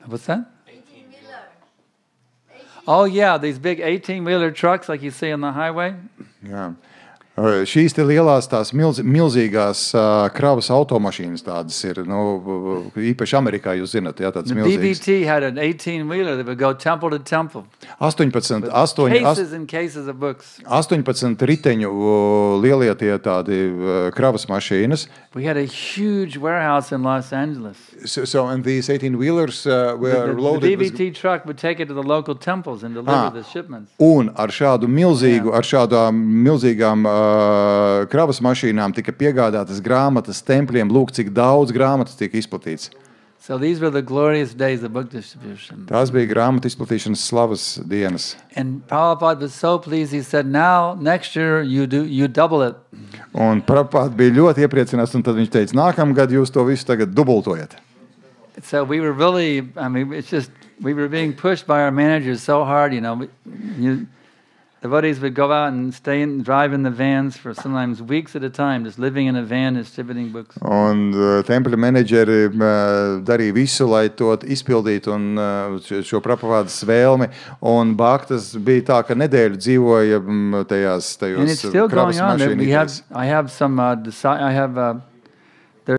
What's that? 18-wheeler. Oh, yeah, these big 18-wheeler trucks like you see on the highway. Jā. Šīs te lielās tās milzīgās kravas automašīnas tādas ir, īpaši Amerikā, jūs zināt, jā, tāds milzīgs. The BBT had an 18-wheeler that would go temple to temple. 18 Cases and cases of books. 18 riteņu lielie tie tādi kravas mašīnas. We had a huge warehouse in Los Angeles. So and these 18-wheelers were loaded. The BBT truck would take it to the local temples and deliver the shipments. Un ar šādām milzīgām kravas mašīnām tika piegādātas grāmatas tempļiem, lūk, cik daudz grāmatas tika izplatīts. So these were the glorious days of book distribution. Tās bija grāmatu izplatīšanas slavas dienas. And Prabhupada was so pleased, he said, now, next year, you double it. Un Prabhupada bija ļoti iepriecināts, un tad viņš teica, nākamgad jūs to visu tagad dubultojat. So we were really, we were being pushed by our managers so hard, the buddies would go out and drive in the vans for sometimes weeks at a time, just living in a van distributing books. Un tempļa menedžeri darīja visu, lai to izpildītu un šo Prabhupādas vēlmi. Un bhaktas bija tā, ka nedēļu dzīvoja tajos and it's still kravas going on. mašīnītēs. I have